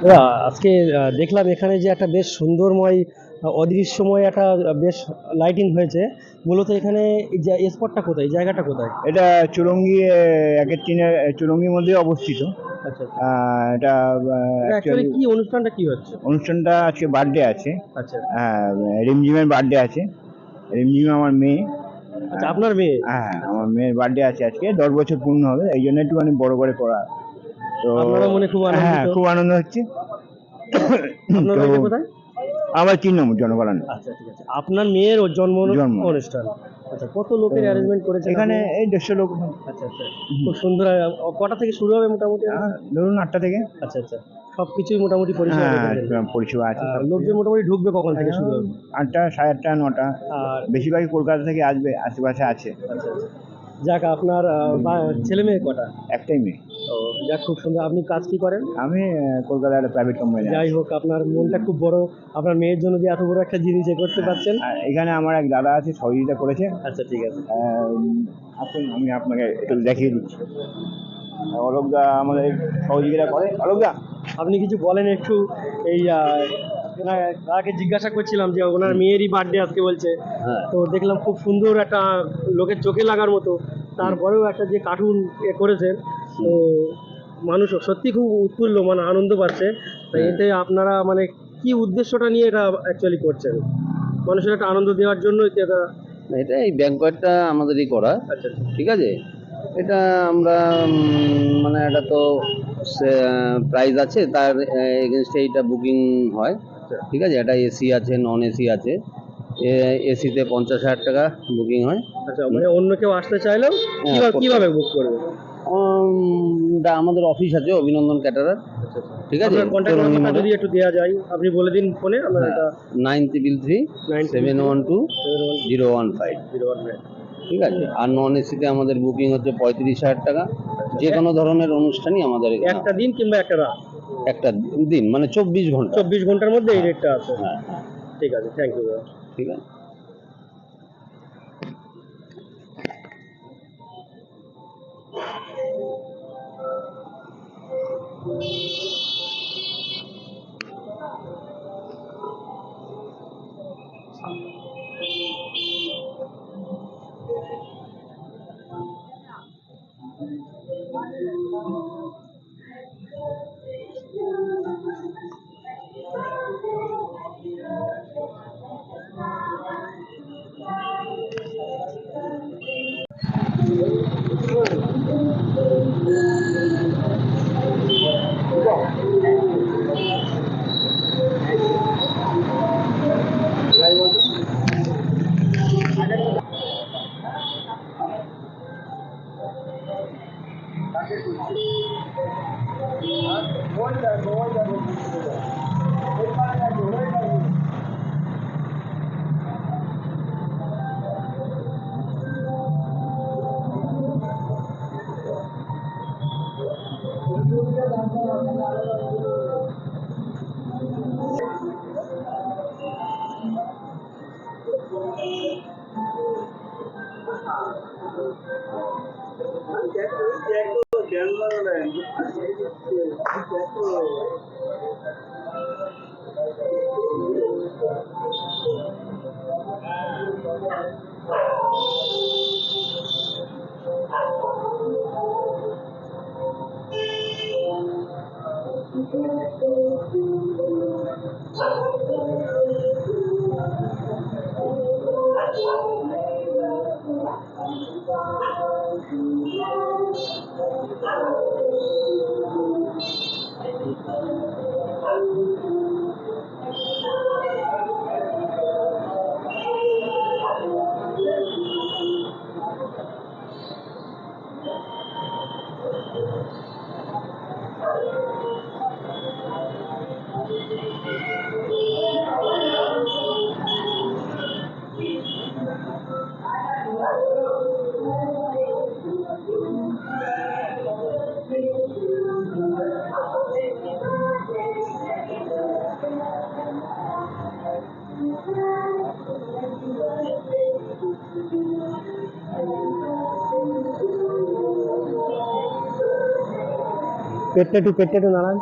দাদা, আজকে দেখলাম এখানে যে একটা বেশ সুন্দরময় অদৃশ্যময় একটা বেশ লাইটিং হয়েছে। মূলত এখানে এই যে স্পটটা কোথায়, এই জায়গাটা কোথায়? এটা চুরঙ্গি একের চীনের চুরঙ্গির মধ্যে অবস্থিত। আচ্ছা আচ্ছা। এটা এটা অ্যাকচুয়ালি অ্যাকচুয়ালি কি অনুষ্ঠানটা কি হচ্ছে? অনুষ্ঠানটা আজকে বার্থডে আছে। আচ্ছা হ্যাঁ, রিমঝিমের বার্থডে আছে। রিমঝিম আমার মেয়ে। আচ্ছা, আপনার মেয়ে? হ্যাঁ, আচ্ছা, আমার মেয়ের বার্থডে আছে আজকে, 10 বছর পূর্ণ হবে, এই জন্য একটুখানি বড় করে করা। তো আপনারা মনে খুব হ্যাঁ, আনন্দিত। খুব আনন্দ হচ্ছে। আপনার তো বাড়িটা কোথায়? আমার 3 নম্বর জনকল্যাণ আচ্ছা, ঠিক আছে। আপনার মেয়ের ওর জন্ম জন্ম। অনুষ্ঠান। আচ্ছা, কত তো লোকের অ্যারেঞ্জমেন্ট করেছেন এখানে আপনি? এই 150 লোক। আচ্ছা আচ্ছা। হুম। খুব সুন্দর। কটা থেকে শুরু হবে মোটামুটি? ধরুন 8টা থেকে। আচ্ছা আচ্ছা। সবকিছুই মোটামুটি পরিষেবা হ্যাঁ, রেখেছেন। পরিষেবা আছে সব কিছু। লোকজন মোটামুটি ঢুকবে কখন থেকে শুরু হবে? 8টা, 8:30, 9টা। আর বেশিরভাগই কলকাতা থেকে আসবে, আশেপাশে আছে। আচ্ছা আচ্ছা। যাক, আপনার ছেলে মেয়ে কটা? একটাই মেয়ে। ও, যাক, খুব সুন্দর। আপনি কাজ কি করেন? আমি কলকাতার একটা প্রাইভেট কোম্পানি যাই আছি। হোক, আপনার মনটা খুব বড়। আপনার মেয়ের জন্য যে এত বড় একটা জিনিস এ করতে পারছেন। আর এখানে আমার এক দাদা আছে, সহযোগিতা করেছে। আচ্ছা, ঠিক আছে। আসুন, আমি আপনাকে একটু আচ্ছা, দেখিয়ে দিচ্ছি। অলোকদা আমাদের সহযোগিতা করে। অলোকদা, আপনি কিছু বলেন একটু। এই তাকে জিজ্ঞাসা করছিলাম যে ওনার মেয়েরই বার্থডে আজকে বলছে। হ্যাঁ, তো দেখলাম খুব সুন্দর একটা লোকের চোখে লাগার মতো। তারপরেও একটা যে কার্টুন করেছেন। তো মানুষ সত্যি খুব উৎফুল্ল, মানে আনন্দ পাচ্ছে। তাই হ্যাঁ। এতে আপনারা মানে কি উদ্দেশ্যটা নিয়ে এটা অ্যাকচুয়ালি করছেন? মানুষের একটা আনন্দ দেওয়ার জন্যই কি এটা? না, এটা এই ব্যাংকয়েটটা আমাদেরই করা। আচ্ছা আচ্ছা। ঠিক আছে, এটা আমরা মানে এটা তো প্রাইস আছে, তার এগেনস্টে এটা বুকিং হয়। আচ্ছা ঠিক আছে, এটা এসি আছে, নন এসি আছে। এসিতে 50,000 টাকা বুকিং হয়। আচ্ছা। মানে অন্য কেউ আসতে চাইলেও হ্যাঁ, কিভাবে করতে কিভাবে হবে। বুক করবে? আমাদের অফিস আছে অভিনন্দন ক্যাটারার। আচ্ছা আচ্ছা। ঠিক আছে, আপনার কন্ট্যাক্ট চৌরঙ্গি নাম্বারটা মোড়ে। যদি একটু দেওয়া যায়, আপনি বলে দিন ফোনে আমরা হ্যাঁ, এটা। 9337120115। 91 ঠিক আছে, আর নন এসিতে আমাদের বুকিং হচ্ছে 35,000 টাকা। যে কোনো ধরনের অনুষ্ঠানই আমাদের এখানে একটা হয়। দিন কিংবা একটা রাত? একটা দিন মানে 24 ঘন্টা। 24 ঘন্টার মধ্যে এই হ্যাঁ, রেটটা আছে? হ্যাঁ, হ্যাঁ। ঠিক আছে, থ্যাংক ইউ দাদা। ঠিক আছে। পেটটা একটু নাড়ান।